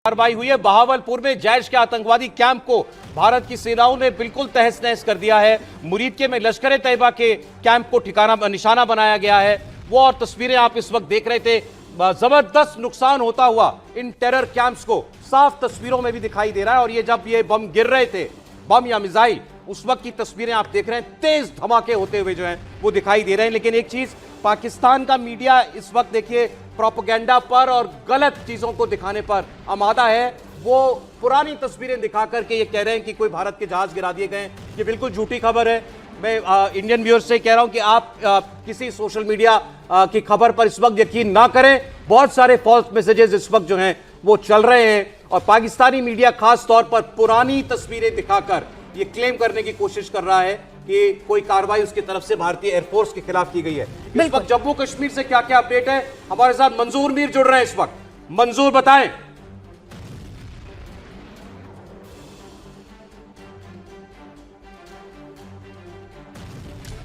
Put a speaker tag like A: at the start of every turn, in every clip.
A: कार्रवाई हुई है। बहावलपुर में जैश के आतंकवादी कैंप को भारत की सेनाओं ने बिल्कुल तहस नहस कर दिया है। मुरीदके में लश्कर ए तैयबा के कैंप को ठिकाना निशाना बनाया गया है। वो और तस्वीरें आप इस वक्त देख रहे थे। जबरदस्त नुकसान होता हुआ इन टेरर कैंप्स को साफ तस्वीरों में भी दिखाई दे रहा है। और ये जब ये बम गिर रहे थे, बम या मिसाइल, उस वक्त की तस्वीरें आप देख रहे हैं। तेज धमाके होते हुए जो हैं वो दिखाई दे रहे हैं। लेकिन एक चीज, पाकिस्तान का मीडिया इस वक्त देखिए प्रोपेगेंडा पर और गलत चीजों को दिखाने पर आमादा है। वो पुरानी तस्वीरें दिखा करके ये कह रहे हैं कि कोई भारत के जहाज गिरा दिए गए। ये बिल्कुल झूठी खबर है। मैं इंडियन व्यूअर्स से कह रहा हूं कि आप किसी सोशल मीडिया की खबर पर इस वक्त यकीन ना करें। बहुत सारे फॉल्स मैसेजेस इस वक्त जो हैं वो चल रहे हैं और पाकिस्तानी मीडिया खास तौर पर पुरानी तस्वीरें दिखाकर ये क्लेम करने की कोशिश कर रहा है कि कोई कार्रवाई उसकी तरफ से भारतीय एयरफोर्स के खिलाफ की गई है। इस वक्त जम्मू कश्मीर से क्या क्या अपडेट है, हमारे साथ मंजूर मीर जुड़ रहे हैं इस वक्त। मंजूर बताएं।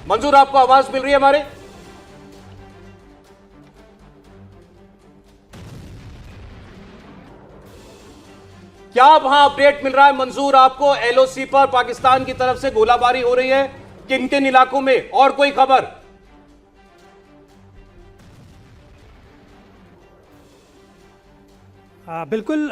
A: मंजूर, आपको आवाज मिल रही है हमारे? क्या वहां अपडेट मिल रहा है मंजूर आपको? एलओसी पर पाकिस्तान की तरफ से गोलाबारी हो रही है किन किन इलाकों में, और कोई खबर?
B: बिल्कुल।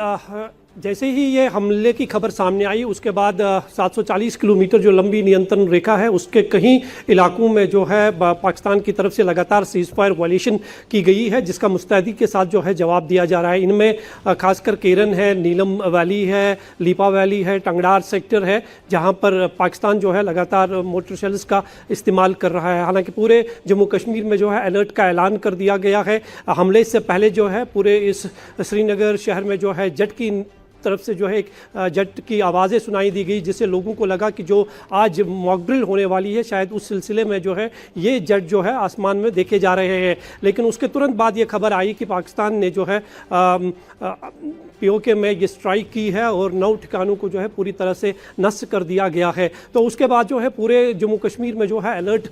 B: जैसे ही ये हमले की खबर सामने आई उसके बाद 740 किलोमीटर जो लंबी नियंत्रण रेखा है उसके कहीं इलाकों में जो है पाकिस्तान की तरफ से लगातार सीज फायर वायलेशन की गई है, जिसका मुस्तैदी के साथ जो है जवाब दिया जा रहा है। इनमें खासकर केरन है, नीलम वैली है, लीपा वैली है, टंगडार सेक्टर है, जहां पर पाकिस्तान जो है लगातार मोटर शेल्स का इस्तेमाल कर रहा है। हालांकि पूरे जम्मू कश्मीर में जो है अलर्ट का ऐलान कर दिया गया है। हमले से पहले जो है पूरे इस श्रीनगर शहर में जो है जेट की तरफ से जो है एक जेट की आवाज़ें सुनाई दी गई, जिससे लोगों को लगा कि जो आज मॉक ड्रिल होने वाली है शायद उस सिलसिले में जो है ये जेट जो है आसमान में देखे जा रहे हैं। लेकिन उसके तुरंत बाद ये खबर आई कि पाकिस्तान ने जो है पीओके में ये स्ट्राइक की है और 9 ठिकानों को जो है पूरी तरह से नष्ट कर दिया गया है। तो उसके बाद जो है पूरे जम्मू कश्मीर में जो है अलर्ट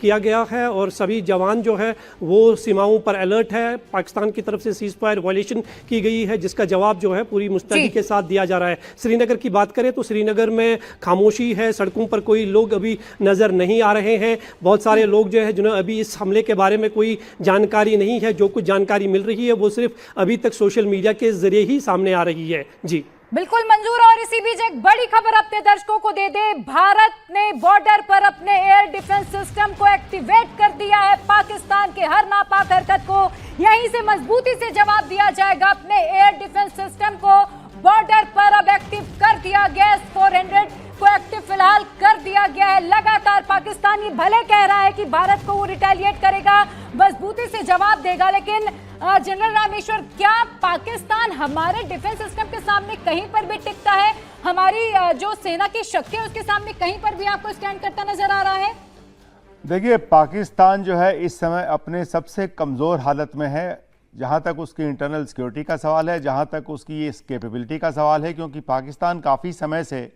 B: किया गया है और सभी जवान जो है वो सीमाओं पर अलर्ट है। पाकिस्तान की तरफ से सीज फायर वायलेशन की गई है, जिसका जवाब जो है पूरी मुस्तैदी के साथ दिया जा रहा है। श्रीनगर की बात करें तो श्रीनगर में खामोशी है, सड़कों पर कोई लोग अभी नज़र नहीं आ रहे हैं। बहुत सारे लोग जो है जिन्हें अभी इस हमले के बारे में कोई जानकारी नहीं है, जो कुछ जानकारी मिल रही है वो सिर्फ अभी तक सोशल मीडिया के जरिए ही सामने आ रही है। जी
C: बिल्कुल मंजूर। और इसी बीच एक बड़ी खबर अपने दर्शकों को दे दे, भारत ने बॉर्डर पर अपने एयर डिफेंस सिस्टम को एक्टिवेट कर दिया है। पाकिस्तान के हर नापाक हरकत को यहीं से मजबूती से जवाब दिया जाएगा। अपने एयर डिफेंस सिस्टम को बॉर्डर पर अब एक्टिव कर दिया गया। S-400 को एक्टिव फिलहाल कर दिया गया है। लगातार पाकिस्तान ये भले कह रहा है कि भारत को वो रिटेलिएट करेगा, मजबूती से जवाब देगा, लेकिन जनरल रामेश्वर, क्या पाकिस्तान हमारे डिफेंस सिस्टम के सामने कहीं पर भी टिकता है? हमारी जो सेना की शक्ति है उसके सामने कहीं पर भी आपको स्टैंड करता नजर आ रहा है?
D: देखिए, पाकिस्तान जो है इस समय अपने सबसे कमज़ोर हालत में है, जहाँ तक उसकी इंटरनल सिक्योरिटी का सवाल है, जहाँ तक उसकी इस कैपेबिलिटी का सवाल है। क्योंकि पाकिस्तान काफ़ी समय से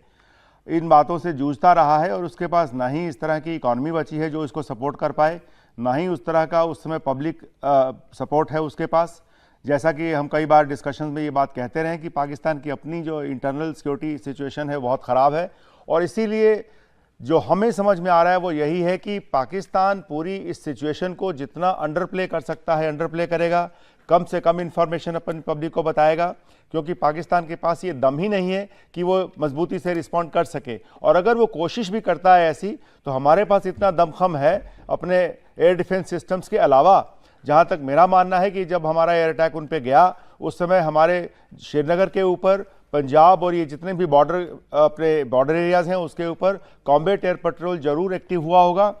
D: इन बातों से जूझता रहा है और उसके पास ना ही इस तरह की इकॉनमी बची है जो इसको सपोर्ट कर पाए, ना ही उस तरह का उस समय पब्लिक सपोर्ट है उसके पास। जैसा कि हम कई बार डिस्कशन में ये बात कहते रहे कि पाकिस्तान की अपनी जो इंटरनल सिक्योरिटी सिचुएशन है बहुत ख़राब है। और इसीलिए जो हमें समझ में आ रहा है वो यही है कि पाकिस्तान पूरी इस सिचुएशन को जितना अंडर प्ले कर सकता है अंडर प्ले करेगा, कम से कम इन्फॉर्मेशन अपन पब्लिक को बताएगा, क्योंकि पाकिस्तान के पास ये दम ही नहीं है कि वो मजबूती से रिस्पॉन्ड कर सके। और अगर वो कोशिश भी करता है ऐसी, तो हमारे पास इतना दमखम है अपने एयर डिफेंस सिस्टम्स के अलावा। जहाँ तक मेरा मानना है कि जब हमारा एयर अटैक उन पे गया उस समय हमारे श्रीनगर के ऊपर, पंजाब और ये जितने भी अपने बॉर्डर एरियाज़ हैं उसके ऊपर कॉम्बैट एयर पेट्रोल जरूर एक्टिव हुआ होगा।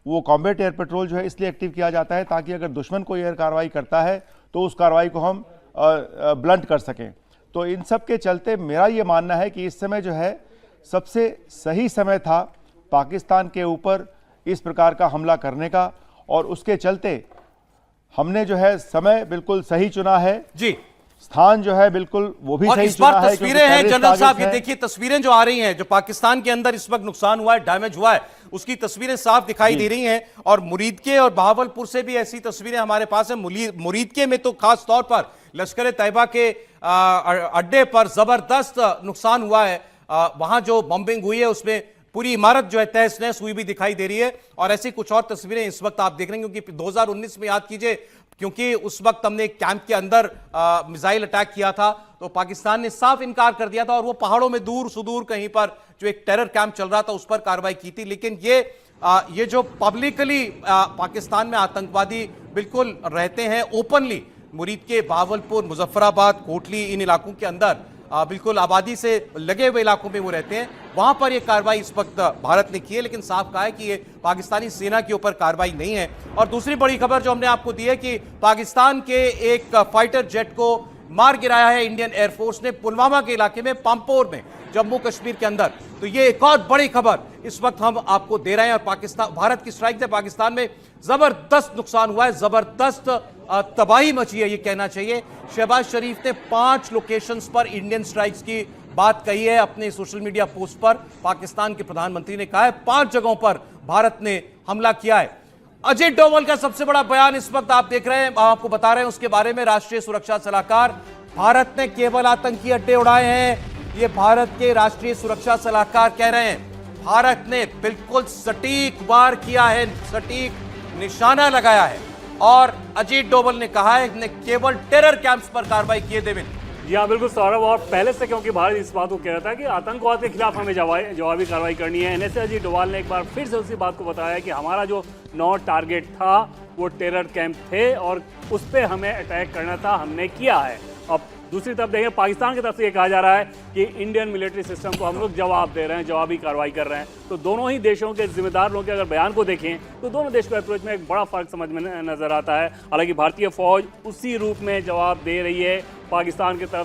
D: वो कॉम्बैट एयर पेट्रोल जो है इसलिए एक्टिव किया जाता है ताकि अगर दुश्मन कोई एयर कार्रवाई करता है तो उस कार्रवाई को हम ब्लंट कर सकें। तो इन सब के चलते मेरा ये मानना है कि इस समय जो है सबसे सही समय था पाकिस्तान के ऊपर इस प्रकार का हमला करने का, और उसके चलते हमने जो है समय बिल्कुल सही चुना है।
A: जी,
D: स्थान जो है बिल्कुल वो भी सही
A: इस बार
D: चुना है।
A: तस्वीरें हैं जनरल साहब, ये देखिए तस्वीरें जो आ रही हैं, जो पाकिस्तान के अंदर इस वक्त नुकसान हुआ है, डैमेज हुआ है, उसकी तस्वीरें साफ दिखाई दे रही हैं। और मुरीदके और बहावलपुर से भी ऐसी तस्वीरें हमारे पास है। मुरीदके में तो खास तौर पर लश्कर तैयबा के अड्डे पर जबरदस्त नुकसान हुआ है। वहां जो बॉम्बिंग हुई है उसमें पूरी इमारत जो है तहस नहस हुई भी दिखाई दे रही है। और ऐसी कुछ और तस्वीरें इस वक्त आप देख रहे हैं, क्योंकि 2019 में याद कीजिए, क्योंकि उस वक्त हमने कैंप के अंदर मिसाइल अटैक किया था, तो पाकिस्तान ने साफ इनकार कर दिया था और वो पहाड़ों में दूर सुदूर कहीं पर जो एक टेरर कैंप चल रहा था उस पर कार्रवाई की थी। लेकिन ये जो पब्लिकली पाकिस्तान में आतंकवादी बिल्कुल रहते हैं ओपनली, मुरीदके, बहावलपुर, मुजफ्फराबाद, कोटली, इन इलाकों के अंदर बिल्कुल आबादी से लगे हुए इलाकों में वो रहते हैं, वहां पर यह कार्रवाई इस वक्त भारत ने की है। लेकिन साफ कहा है कि ये पाकिस्तानी सेना के ऊपर कार्रवाई नहीं है। और दूसरी बड़ी खबर जो हमने आपको दी है कि पाकिस्तान के एक फाइटर जेट को मार गिराया है इंडियन एयरफोर्स ने पुलवामा के इलाके में, पामपोर में, जम्मू कश्मीर के अंदर। तो ये एक और बड़ी खबर इस वक्त हम आपको दे रहे हैं। और पाकिस्तान, भारत की स्ट्राइक से पाकिस्तान में जबरदस्त नुकसान हुआ है, जबरदस्त तबाही मची है, ये कहना चाहिए। शहबाज शरीफ ने 5 लोकेशंस पर इंडियन स्ट्राइक्स की बात कही है अपने सोशल मीडिया पोस्ट पर। पाकिस्तान के प्रधानमंत्री ने कहा है 5 जगहों पर भारत ने हमला किया है। अजीत डोभाल का सबसे बड़ा बयान इस वक्त आप देख रहे हैं, आपको बता रहे हैं उसके बारे में। राष्ट्रीय सुरक्षा सलाहकार, भारत ने केवल आतंकी अड्डे उड़ाए हैं, ये भारत के राष्ट्रीय सुरक्षा सलाहकार कह रहे हैं। भारत ने बिल्कुल सटीक वार किया है, सटीक निशाना लगाया है। और अजीत डोभाल ने कहा है कि केवल टेरर कैंप्स पर कार्रवाई की है। देवेंद्र
E: जी हाँ, बिल्कुल सौरभ, और पहले से क्योंकि भारत इस बात को कह रहा था कि आतंकवाद के खिलाफ हमें जवाबी कार्रवाई करनी है। एनएसए अजीत डोभाल ने एक बार फिर से उसी बात को बताया कि हमारा जो 9 टारगेट था वो टेरर कैंप थे और उस पर हमें अटैक करना था, हमने किया है। अब दूसरी तरफ देखें, पाकिस्तान की तरफ से ये कहा जा रहा है कि इंडियन मिलिट्री सिस्टम को हम लोग जवाब दे रहे हैं, जवाबी कार्रवाई कर रहे हैं। तो दोनों ही देशों के जिम्मेदार लोगों के अगर बयान को देखें तो दोनों देश के अप्रोच में एक बड़ा फर्क समझ में नजर आता है। हालांकि भारतीय फौज उसी रूप में जवाब दे रही है पाकिस्तान की तरफ